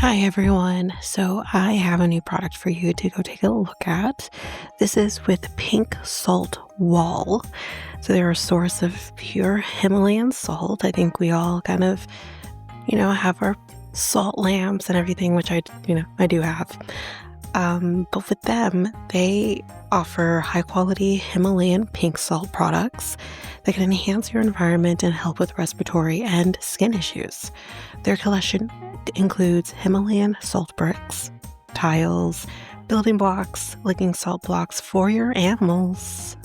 Hi everyone. So I have a new product for you to go take a look at. This is with Pink Salt Wall. So they're a source of pure Himalayan salt. I think we all kind of, have our salt lamps and everything, which I do have. But with them, they offer high quality Himalayan pink salt products that can enhance your environment and help with respiratory and skin issues. Their collection includes Himalayan salt bricks, tiles, building blocks, licking salt blocks for your animals.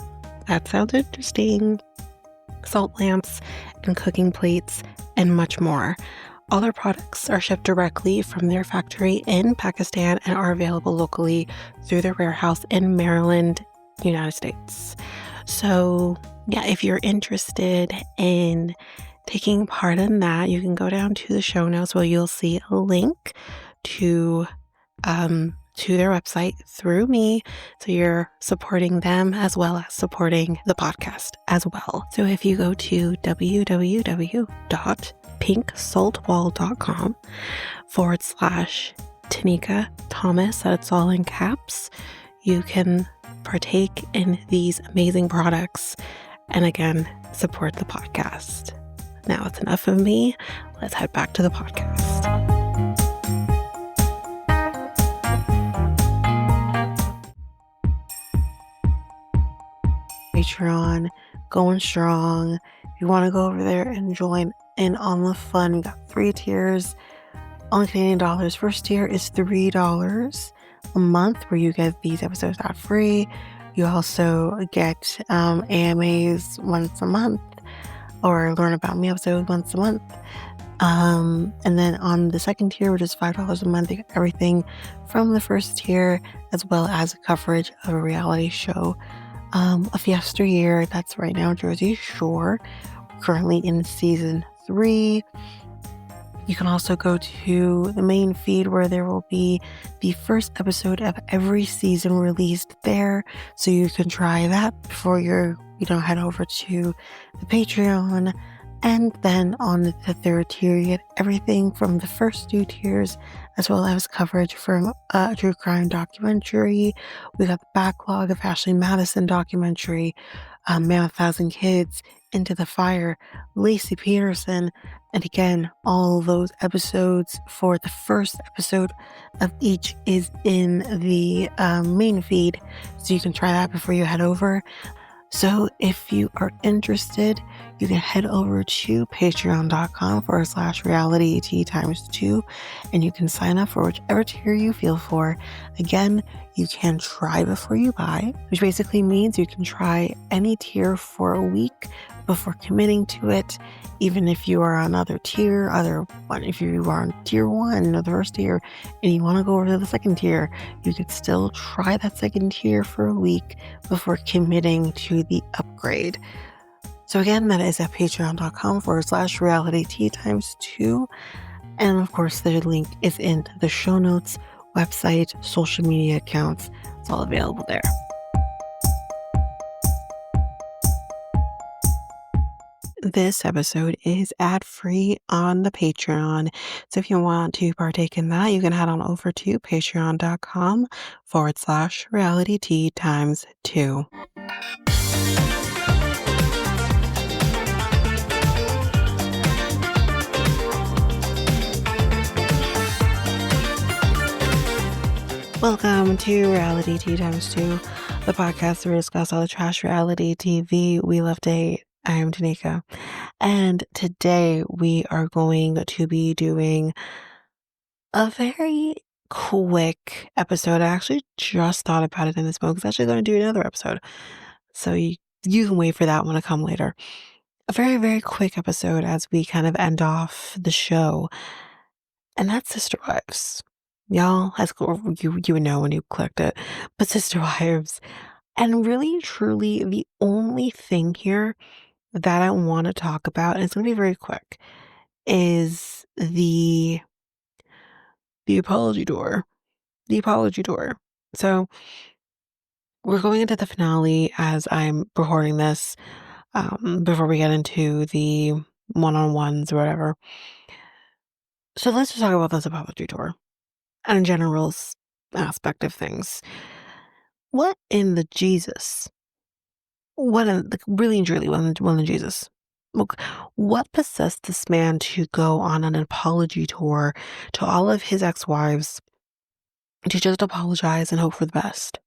That sounds interesting. Salt lamps and cooking plates, and much more. All their products are shipped directly from their factory in Pakistan and are available locally through their warehouse in Maryland, United States. So, yeah, if you're interested in taking part in that, you can go down to the show notes where you'll see a link to their website through me. So you're supporting them as well as supporting the podcast as well. So if you go to www.pinksaltwall.com/Tanika Thomas, that's all in caps, you can partake in these amazing products and again, support the podcast. Now it's enough of me. Let's head back to the podcast. Patreon, going strong. If you want to go over there and join in on the fun, we got 3 tiers on Canadian dollars. First tier is $3 a month, where you get these episodes ad free. You also get AMAs once a month, or learn about me episodes once a month. And then on the second tier, which is $5 a month, you get everything from the first tier, as well as coverage of a reality show of yesteryear. That's right now Jersey Shore, currently in season 3. You can also go to the main feed, where there will be the first episode of every season released there. So you can try that before you head over to the Patreon. And then on the third tier, you get everything from the first 2 tiers, as well as coverage from a true crime documentary. We got the backlog of Ashley Madison documentary, Man with 1,000 Kids, Into the Fire, Lacey Peterson, and again, all those episodes for the first episode of each is in the main feed, so you can try that before you head over. So if you are interested, you can head over to patreon.com/realityt ×2, and you can sign up for whichever tier you feel for. Again, you can try before you buy, which basically means you can try any tier for a week before committing to it. Even if you are on other tier, if you are on tier 1 or the first tier and you want to go over to the second tier, you could still try that second tier for a week before committing to the upgrade. So again, that is at patreon.com/realityt ×2. And of course, the link is in the show notes, website, social media accounts. It's all available there. This episode is ad-free on the Patreon. So if you want to partake in that, you can head on over to patreon.com/realityt ×2. Welcome to Reality Tea ×2, the podcast where we discuss all the trash reality TV we love to hate. I am Tanika, and today we are going to be doing a very quick episode. I actually just thought about it in this moment. I was actually going to do another episode, so you can wait for that one to come later. A very, very quick episode as we kind of end off the show, and that's Sister Wives. Y'all, you would know when you clicked it, but Sister Wives. And really, truly, the only thing here that I want to talk about, and it's going to be very quick, is the apology tour. The apology tour. So we're going into the finale as I'm recording this, before we get into the one-on-ones or whatever. So let's just talk about this apology tour. and general's aspect of things. What in the Jesus? What in the really and truly, what in the Jesus? Look, what possessed this man to go on an apology tour to all of his ex-wives to just apologize and hope for the best?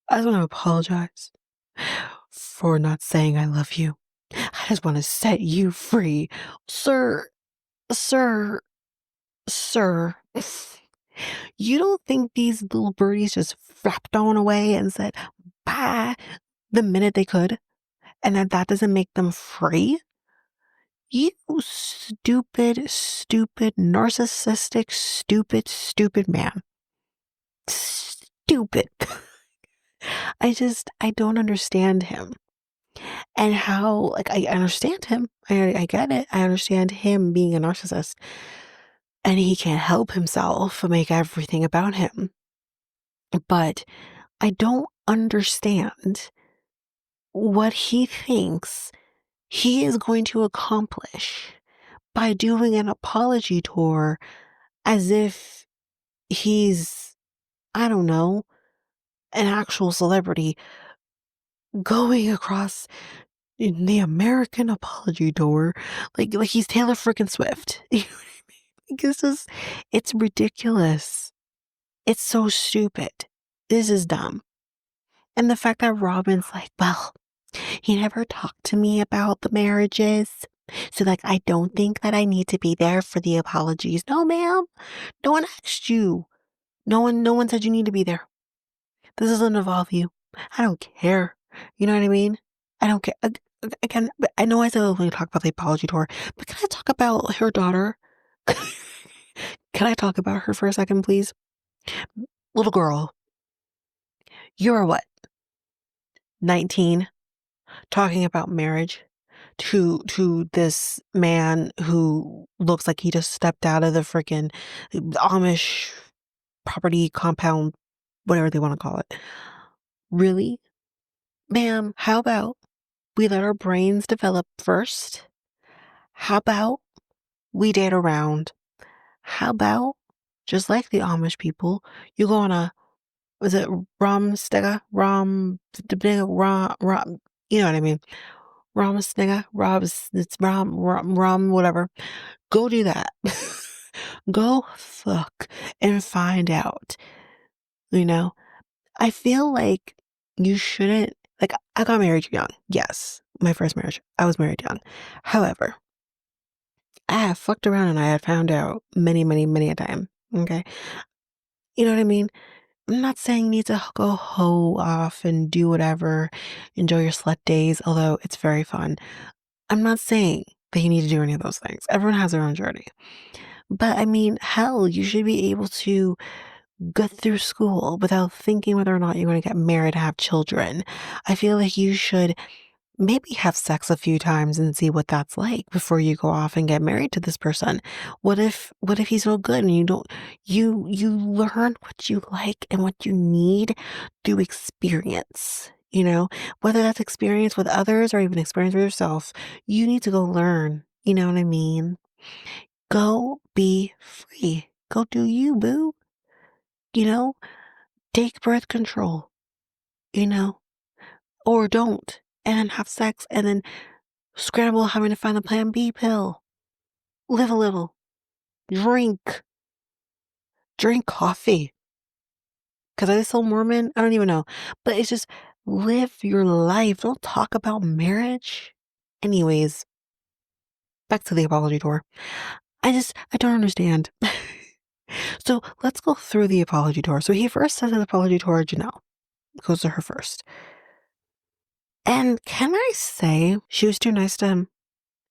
I just want to apologize for not saying I love you. I just want to set you free. Sir, sir, sir. You don't think these little birdies just flapped on away and said bye the minute they could, and that doesn't make them free? You stupid, stupid, narcissistic, stupid man. Stupid. I don't understand him. And how, like, I understand him. I get it. I understand him being a narcissist. And he can't help himself make everything about him. But I don't understand what he thinks he is going to accomplish by doing an apology tour as if he's, I don't know, an actual celebrity going across in the American apology tour like he's Taylor freaking Swift. You know what I mean? Like, it's ridiculous. It's so stupid. This is dumb. And the fact that Robin's like, well, he never talked to me about the marriages. So, like, I don't think that I need to be there for the apologies. No, ma'am. No one asked you. No one said you need to be there. This doesn't involve you. I don't care. You know what I mean? I don't care. Again, I know I said when we talk about the apology tour, but can I talk about her daughter? Can I talk about her for a second, please? Little girl, you're what, 19, talking about marriage to this man who looks like he just stepped out of the freaking Amish property compound, whatever they want to call it. Really? Ma'am, how about we let our brains develop first? How about we date around? How about, just like the Amish people, you go on a, was it Romstega? You know what I mean? Romstega? It's whatever. Go do that. Go fuck and find out. You know? I feel like you shouldn't, like, I got married young. Yes, my first marriage, I was married young. However, I have fucked around and I had found out many a time. Okay. You know what I mean? I'm not saying you need to go hoe off and do whatever, enjoy your slut days, although it's very fun. I'm not saying that you need to do any of those things. Everyone has their own journey. But I mean, hell, you should be able to get through school without thinking whether or not you're going to get married and have children. I feel like you should maybe have sex a few times and see what that's like before you go off and get married to this person. What if he's no good and you don't, you learn what you like and what you need through experience, whether that's experience with others or even experience with yourself. You need to go learn, you know what I mean? Go be free. Go do you, boo. you know take birth control, you know or don't, and then have sex and then scramble having to find a plan B pill. Live a little. Drink. Drink coffee. Because are they still Mormon? I don't even know. But it's just live your life. Don't talk about marriage. Anyways, back to the apology tour. I don't understand. So let's go through the apology tour. So he first says his apology tour, Janelle. Goes to her first. And can I say she was too nice to him?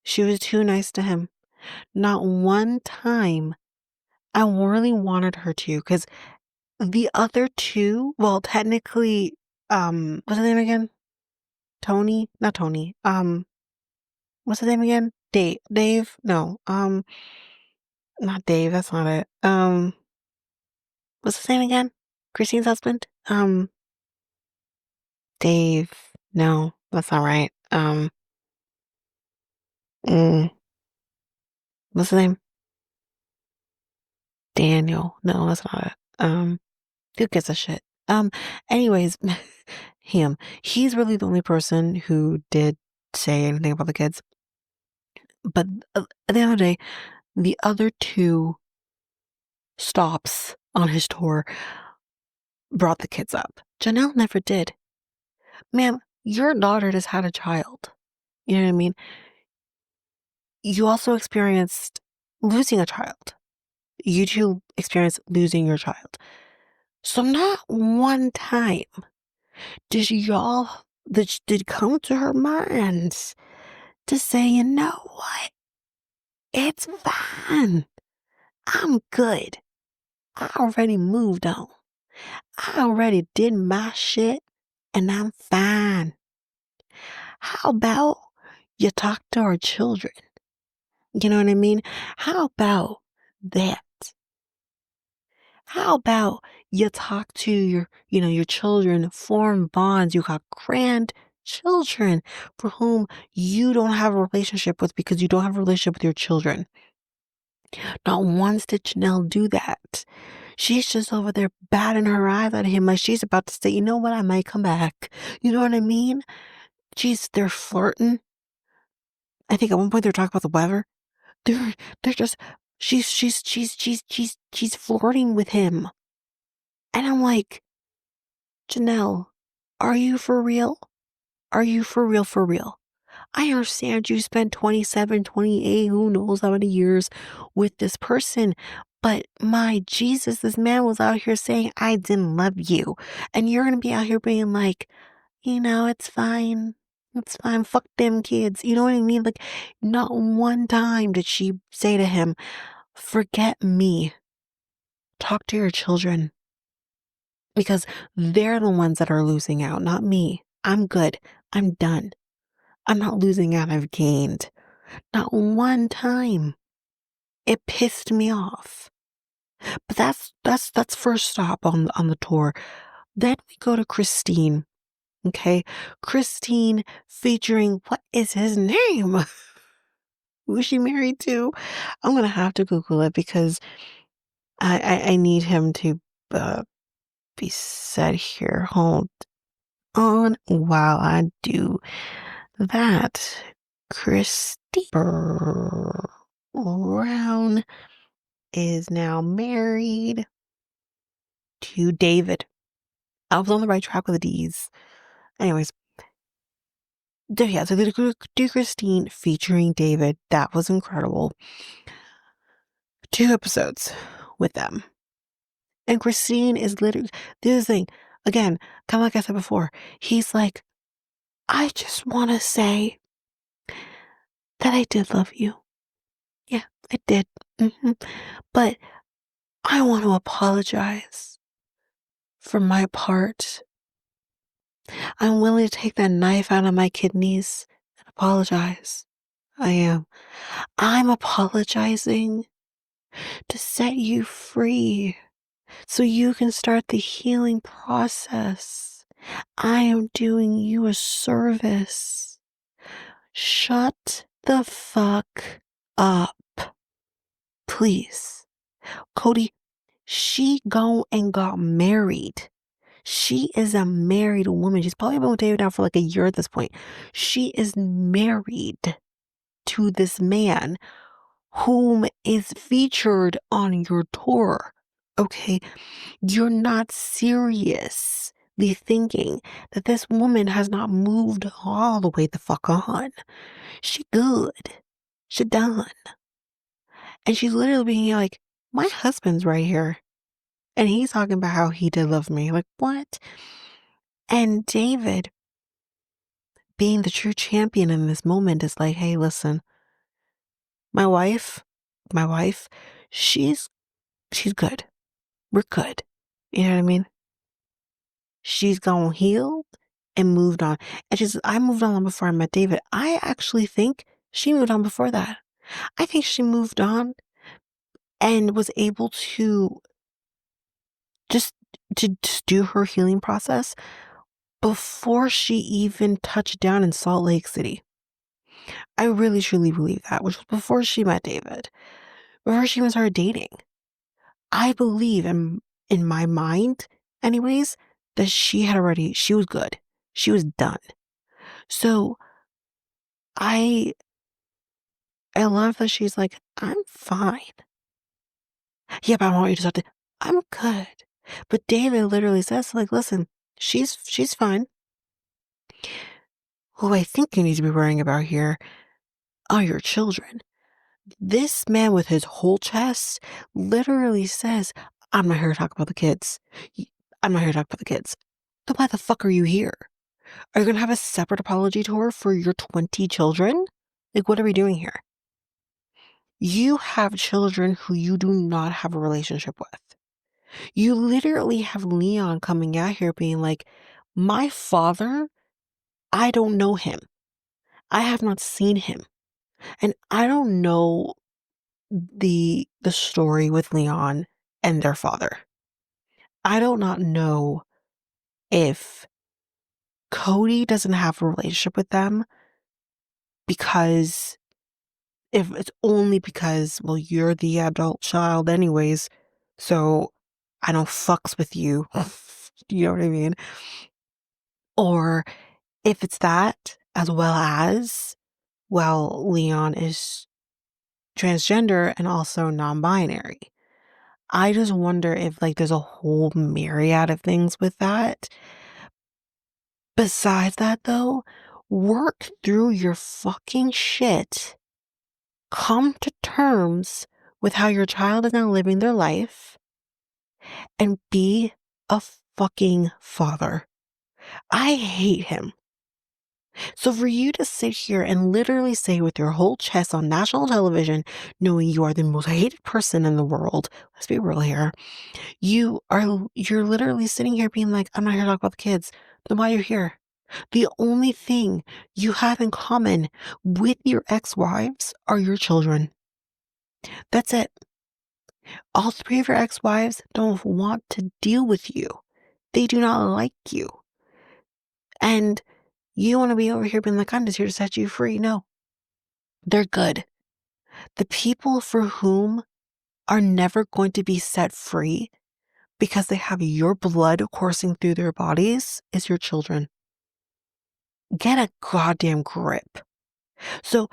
She was too nice to him. Not one time I really wanted her to, because the other two, well, technically, what's his name again? Tony? Not Tony. What's his name again? Dave? No. Not Dave, that's not it. What's his name again? Christine's husband? Dave. No, that's not right. Mm, what's his name? Daniel. No, that's not it. Who gives a shit? Anyways, him. He's really the only person who did say anything about the kids. But at the end of the day, the other two stops on his tour brought the kids up. Janelle never did. Ma'am, your daughter just had a child. You know what I mean? You also experienced losing a child. You two experienced losing your child. So not one time did come to her minds to say, you know what? It's fine. I'm good. I already moved on. I already did my shit and I'm fine. How about you talk to our children? You know what I mean? How about that? How about you talk to your children, form bonds? You got grandchildren for whom you don't have a relationship with because you don't have a relationship with your children. Not once did Janelle do that. She's just over there batting her eyes at him like she's about to say, you know what, I might come back. You know what I mean? They're flirting. I think at one point they were talking about the weather. They're just she's flirting with him. And I'm like, Janelle, are you for real? Are you for real, for real? I understand you spent 27, 28, who knows how many years with this person. But my Jesus, this man was out here saying, I didn't love you. And you're going to be out here being like, it's fine. It's fine. Fuck them kids. You know what I mean? Like, not one time did she say to him, forget me. Talk to your children. Because they're the ones that are losing out, not me. I'm good. I'm done. I'm not losing out. I've gained. Not one time. It pissed me off. But that's first stop on the tour. Then we go to Christine. Okay, Christine featuring what is his name? Who is she married to? I'm gonna have to Google it because I need him to be said here. Hold on while I do that. Christine Brown is now married to David. I was on the right track with the D's. Anyways, yeah, so do Christine featuring David. That was incredible. 2 episodes with them. And Christine is literally, this thing, again, kind of like I said before, he's like, I just want to say that I did love you. Yeah, I did. But I want to apologize for my part. I'm willing to take that knife out of my kidneys and apologize. I am. I'm apologizing to set you free so you can start the healing process. I am doing you a service. Shut the fuck up. Please. Kody, she and got married. She is a married woman. She's probably been with David now for like a year at this point. She is married to this man whom is featured on your tour. Okay, you're not seriously thinking that this woman has not moved all the way the fuck on. She good. She done. And she's literally being like, my husband's right here. And he's talking about how he did love me. Like, what? And David, being the true champion in this moment, is like, hey, listen, my wife, she's good. We're good. You know what I mean? She's gone healed and moved on. And she says, I moved on before I met David. I actually think she moved on before that. I think she moved on and was able to just do her healing process before she even touched down in Salt Lake City. I really truly believe that, which was before she met David, before she even started dating. I believe in my mind, anyways, that she was good. She was done. So I I love that she's like, I'm fine. Yeah, but I want you to start to, I'm good. But David literally says, like, listen, she's fine. Who I think you need to be worrying about here are your children. This man with his whole chest literally says, I'm not here to talk about the kids. Y- I'm not here to talk about the kids. Then why the fuck are you here? Are you going to have a separate apology tour for your 20 children? Like, what are we doing here? You have children who you do not have a relationship with. You literally have Leon coming out here being like, my father, I don't know him. I have not seen him. And I don't know the story with Leon and their father. I do not know if Kody doesn't have a relationship with them because if it's only because, well, you're the adult child anyways, so I don't fucks with you. You know what I mean? Or if it's that, as well as, well, Leon is transgender and also non-binary. I just wonder if, like, there's a whole myriad of things with that. Besides that, though, work through your fucking shit. Come to terms with how your child is now living their life and be a fucking father. I hate him. So for you to sit here and literally say with your whole chest on national television, knowing you are the most hated person in the world, let's be real here, you're literally sitting here being like, I'm not here to talk about the kids. Then why are you here? The only thing you have in common with your ex-wives are your children. That's it. All three of your ex-wives don't want to deal with you. They do not like you. And you want to be over here being like, I'm just here to set you free. No, they're good. The people for whom are never going to be set free because they have your blood coursing through their bodies is your children. Get a goddamn grip. So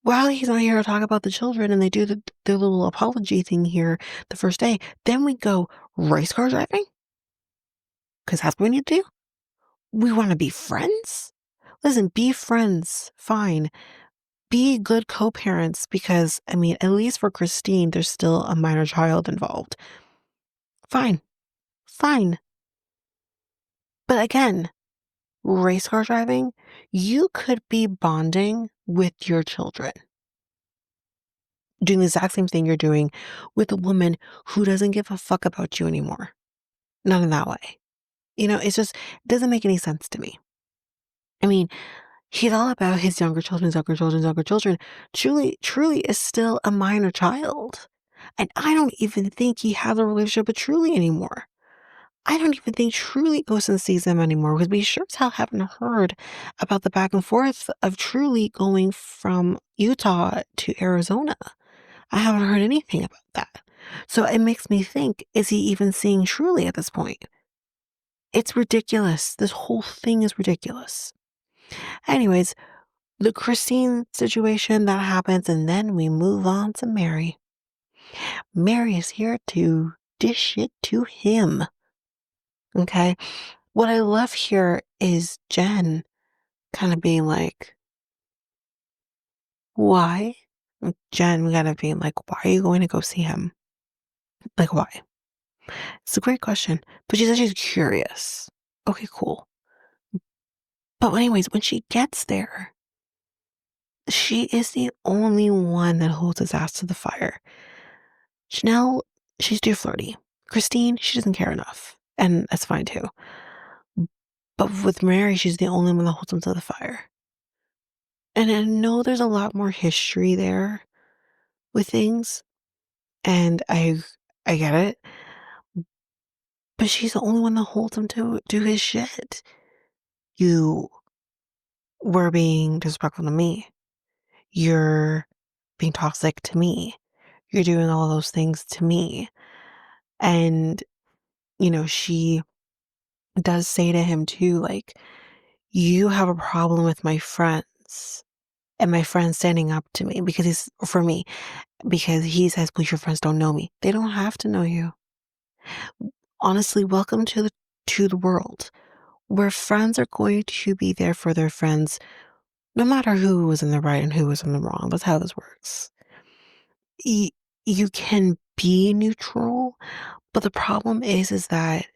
while he's not here to talk about the children and they do their little apology thing here the first day, then we go race car driving because that's what we need to do. We want to be friends. Listen, be friends. Fine. Be good co-parents because, I mean, at least for Christine, there's still a minor child involved. Fine. Fine. But again, race car driving, you could be bonding with your children. Doing the exact same thing you're doing with a woman who doesn't give a fuck about you anymore. Not in that way. You know, it's just, it doesn't make any sense to me. I mean, he's all about his younger children, younger children, younger children. Truly is still a minor child. And I don't even think he has a relationship with Truly anymore. I don't even think Truly goes and sees them anymore because we sure as hell haven't heard about the back and forth of Truly going from Utah to Arizona. I haven't heard anything about that. So it makes me think, is he even seeing Truly at this point? It's ridiculous. This whole thing is ridiculous. Anyways, the Christine situation that happens, and then we move on to Mary. Mary is here to dish it to him. Okay. What I love here is Jen kind of being like, why? Jen kind of being like, why are you going to go see him? Like, why? It's a great question. But she said she's curious. Okay, cool. But anyways, when she gets there, she is the only one that holds his ass to the fire. Chanel, she's too flirty. Christine, she doesn't care enough. And that's fine too. But with Mary, she's the only one that holds him to the fire. And I know there's a lot more history there with things. And I get it. But she's the only one that holds him to do his shit. You were being disrespectful to me. You're being toxic to me. You're doing all those things to me. And, she does say to him too, like, you have a problem with my friends and my friends standing up to me for me, because he says, please, your friends don't know me. They don't have to know you. Honestly, welcome to the world where friends are going to be there for their friends, no matter who was in the right and who was in the wrong. That's how this works. Y- you can be neutral, but the problem is that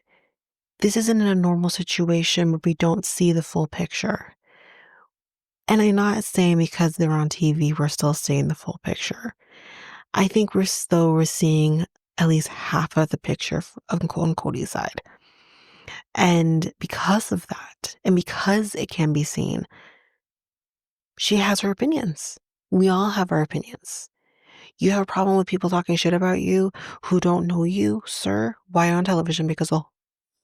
this isn't a normal situation where we don't see the full picture. And I'm not saying because they're on TV, we're still seeing the full picture. I think we're seeing at least half of the picture on Cody's side. And because of that, and because it can be seen, she has her opinions. We all have our opinions. You have a problem with people talking shit about you who don't know you, sir? Why on television? Because the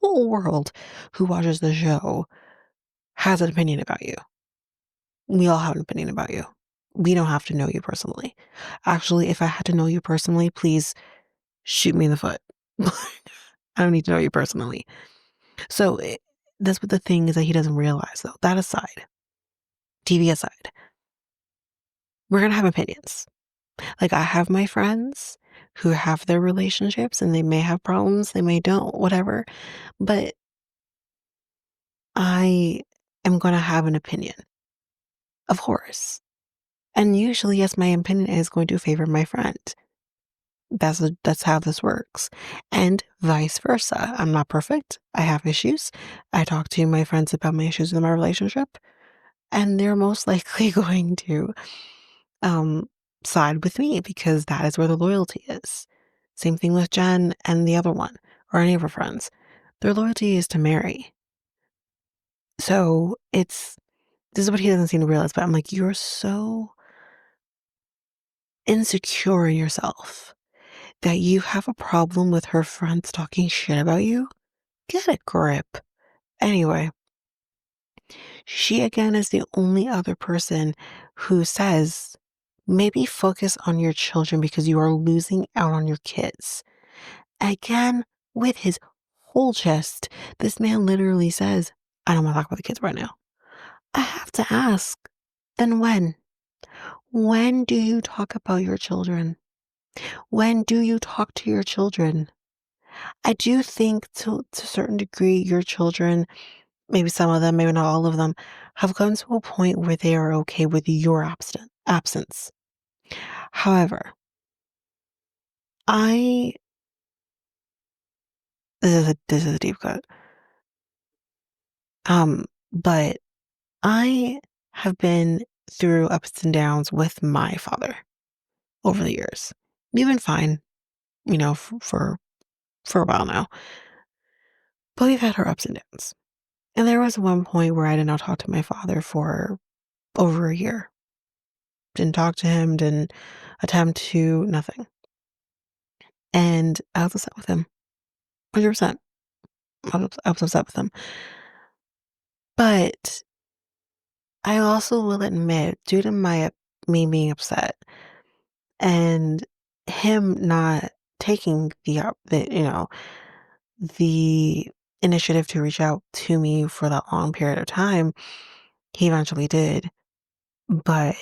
whole world who watches the show has an opinion about you. We all have an opinion about you. We don't have to know you personally. Actually, if I had to know you personally, please shoot me in the foot. I don't need to know you personally. So that's what the thing is that he doesn't realize, though. That aside, TV aside, we're going to have opinions. Like, I have my friends who have their relationships and they may have problems, they may don't, whatever. But I am going to have an opinion, of course. And usually, yes, my opinion is going to favor my friend. That's how this works. And vice versa. I'm not perfect. I have issues. I talk to my friends about my issues in my relationship, and they're most likely going to um side with me because that is where the loyalty is. Same thing with Jen and the other one, or any of her friends. Their loyalty is to Mary. So this is what he doesn't seem to realize, but I'm like, you're so insecure in yourself that you have a problem with her friends talking shit about you? Get a grip. Anyway, she again is the only other person who says, maybe focus on your children because you are losing out on your kids. Again, with his whole chest, this man literally says, I don't want to talk about the kids right now. I have to ask, then when? When do you talk about your children? When do you talk to your children? I do think to a certain degree, your children, maybe some of them, maybe not all of them, have come to a point where they are okay with your absence. However, I this is a deep cut. But I have been through ups and downs with my father over the years. We've been fine, for a while now, but we've had our ups and downs. And there was one point where I did not talk to my father for over a year. Didn't talk to him, didn't attempt to, nothing. And I was upset with him, 100%. I was upset with him. But I also will admit, due to me being upset and him not taking the initiative to reach out to me for that long period of time, he eventually did. But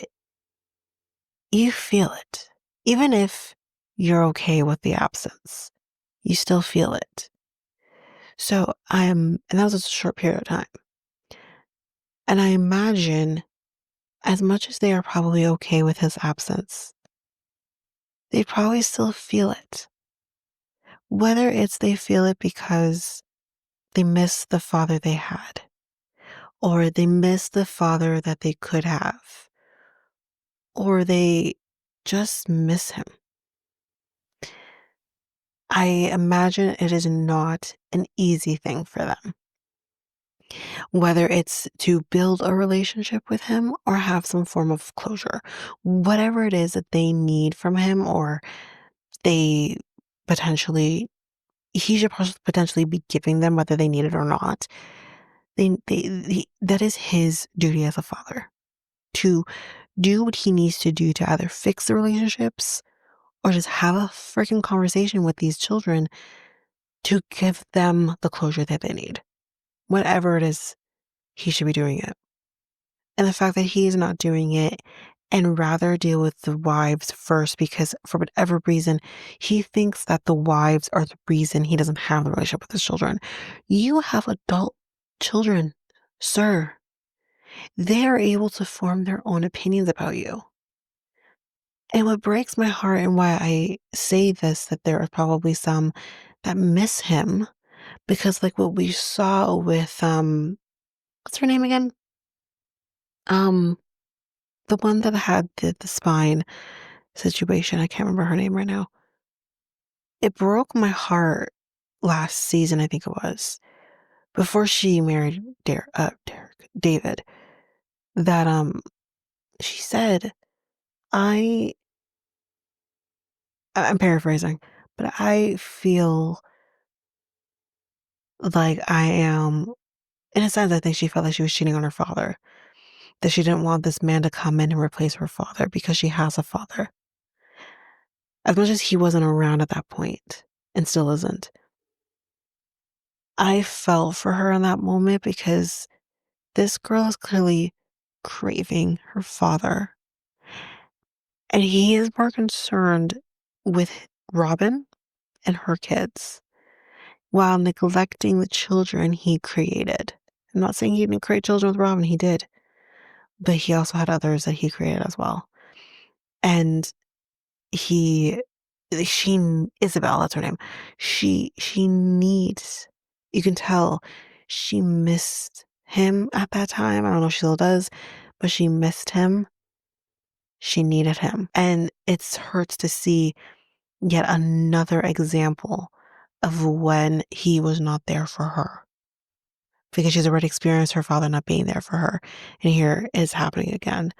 you feel it. Even if you're okay with the absence, you still feel it. So and that was a short period of time. And I imagine, as much as they are probably okay with his absence, they probably still feel it. Whether it's they feel it because they miss the father they had, or they miss the father that they could have, or they just miss him. I imagine it is not an easy thing for them, whether it's to build a relationship with him or have some form of closure. Whatever it is that they need from him, or they potentially, he should potentially be giving them, whether they need it or not. That is his duty as a father, to do what he needs to do to either fix the relationships or just have a freaking conversation with these children to give them the closure that they need. Whatever it is, he should be doing it. And the fact that he's not doing it and rather deal with the wives first because for whatever reason, he thinks that the wives are the reason he doesn't have the relationship with his children. You have adult children, sir. They are able to form their own opinions about you. And what breaks my heart and why I say this, that there are probably some that miss him, because like what we saw with what's her name again? Um the one that had the spine situation. I can't remember her name right now. It broke my heart last season, I think it was, before she married David, that she said, I I'm paraphrasing, but I feel like I am, in a sense, I think she felt like she was cheating on her father, that she didn't want this man to come in and replace her father because she has a father. As much as he wasn't around at that point and still isn't, I felt for her in that moment because this girl is clearly craving her father. And he is more concerned with Robin and her kids while neglecting the children he created. I'm not saying he didn't create children with Robin, he did, but he also had others that he created as well. And he, Isabel, that's her name. She needs, you can tell she missed him at that time. I don't know if she still does, but she missed him. She needed him. And it hurts to see yet another example of when he was not there for her because she's already experienced her father not being there for her. And here it is happening again.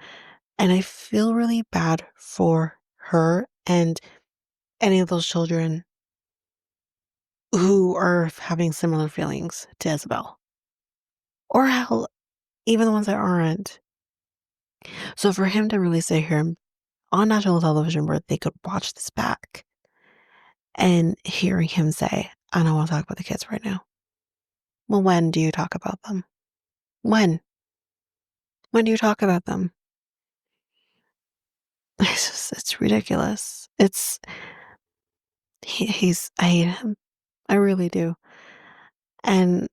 And I feel really bad for her and any of those children who are having similar feelings to Isabel, or hell, even the ones that aren't. So for him to really sit here on national television where they could watch this back and hearing him say, I don't want to talk about the kids right now. Well, when do you talk about them? When? When do you talk about them? It's ridiculous. I hate him. I really do. And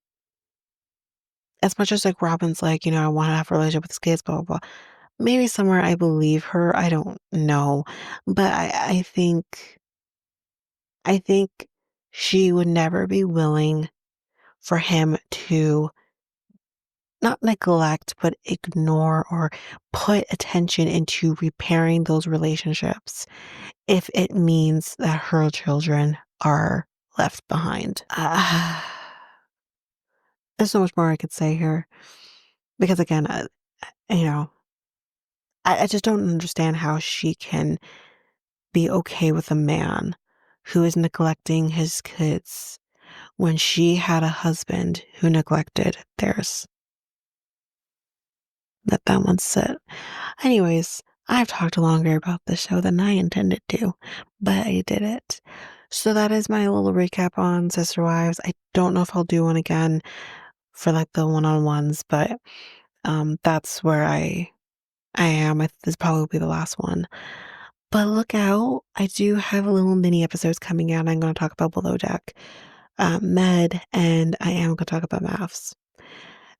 as much as like Robin's like, I want to have a relationship with his kids, blah, blah, blah. Maybe somewhere I believe her. I don't know. But I think she would never be willing for him to not neglect, but ignore or put attention into repairing those relationships if it means that her children are left behind. There's so much more I could say here because, again, you know, I just don't understand how she can be okay with a man who is neglecting his kids when she had a husband who neglected theirs. Let that one sit. Anyways, I've talked longer about the show than I intended to, but I did it. So that is my little recap on Sister Wives. I don't know if I'll do one again for like the one-on-ones, but that's where I am. This will probably be the last one. But look out, I do have a little mini episodes coming out. I'm going to talk about Below Deck, Med, and I am going to talk about Maths.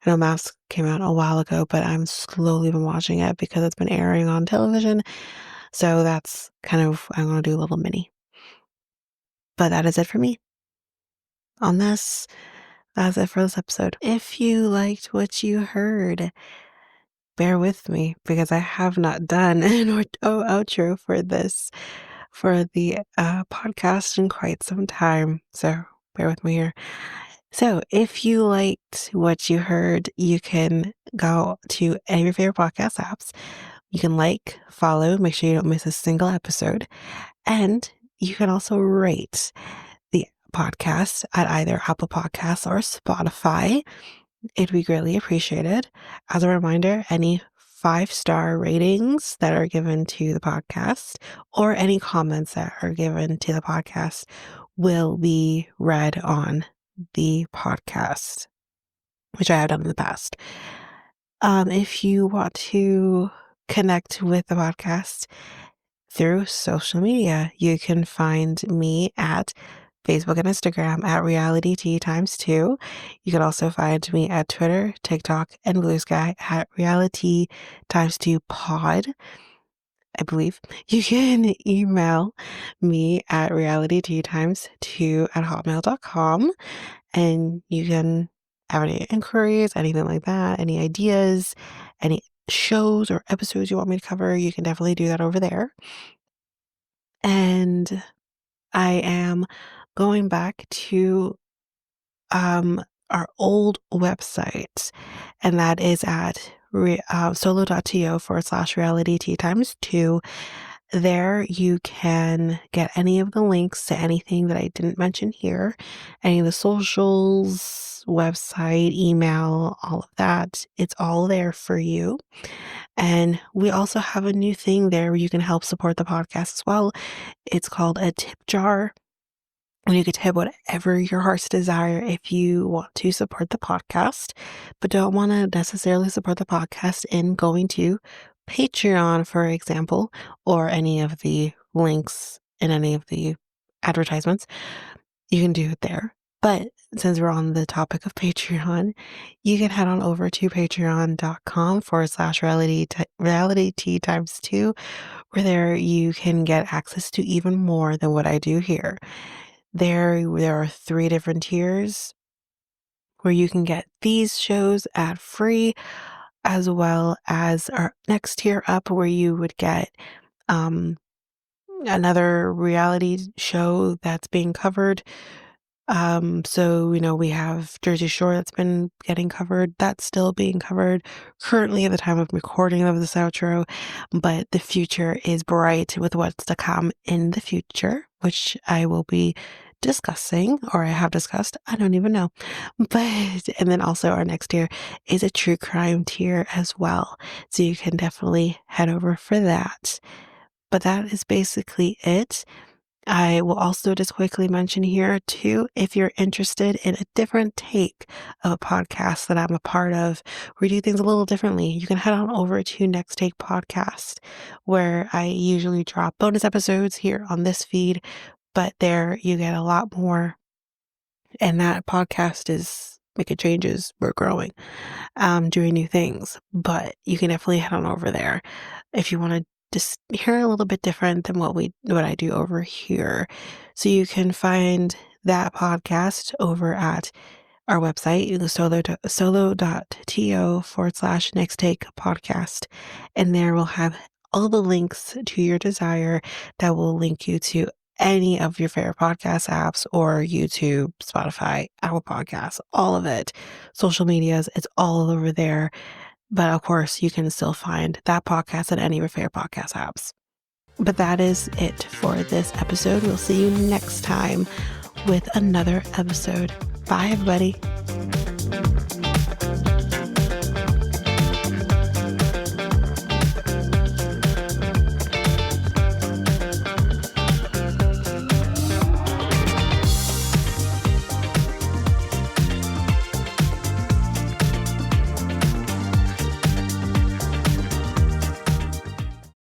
I know Maths came out a while ago, but I'm slowly been watching it because it's been airing on television. So that's kind of, I'm going to do a little mini. But that is it for me on this. That's it for this episode. If you liked what you heard, bear with me because I have not done an outro for this, for the podcast in quite some time. So bear with me here. So if you liked what you heard, you can go to any of your favorite podcast apps. You can like, follow, make sure you don't miss a single episode. And you can also rate the podcast at either Apple Podcasts or Spotify. It'd be greatly appreciated. As a reminder, any 5-star ratings that are given to the podcast or any comments that are given to the podcast will be read on the podcast, which I have done in the past. If you want to connect with the podcast through social media, you can find me at Facebook and Instagram at Reality Tea times 2. You can also find me at Twitter, TikTok, and Blue Sky at Reality times 2 pod, I believe. You can email me at realityteatimes2 at hotmail.com, and you can have any inquiries, anything like that, any ideas, any shows or episodes you want me to cover, you can definitely do that over there. And I am going back to our old website, and that is at solo.to/reality tea times 2. There you can get any of the links to anything that I didn't mention here, any of the socials, website, email, all of that. It's all there for you. And we also have a new thing there where you can help support the podcast as well. It's called a tip jar. And you can tip whatever your heart's desire if you want to support the podcast, but don't want to necessarily support the podcast in going to Patreon, for example, or any of the links in any of the advertisements. You can do it there. But since we're on the topic of Patreon, you can head on over to patreon.com/reality tea times 2, where there you can get access to even more than what I do here. There are 3 different tiers where you can get these shows ad free, as well as our next tier up where you would get another reality show that's being covered. So, we have Jersey Shore that's been getting covered. That's still being covered currently at the time of recording of this outro, but the future is bright with what's to come in the future, which I will be discussing, or I have discussed. I don't even know. And then also our next tier is a true crime tier as well. So you can definitely head over for that. But that is basically it. I will also just quickly mention here too, if you're interested in a different take of a podcast that I'm a part of, we do things a little differently, you can head on over to Next Take Podcast, where I usually drop bonus episodes here on this feed, but there you get a lot more. And that podcast is making changes. We're growing, doing new things, but you can definitely head on over there if you want to just hear a little bit different than what I do over here. So you can find that podcast over at our website, solo.to/next take podcast. And there we'll have all the links to your desire that will link you to any of your favorite podcast apps or YouTube, Spotify, Apple Podcasts, all of it. Social medias, it's all over there. But of course, you can still find that podcast at any of your favorite podcast apps. But that is it for this episode. We'll see you next time with another episode. Bye, everybody.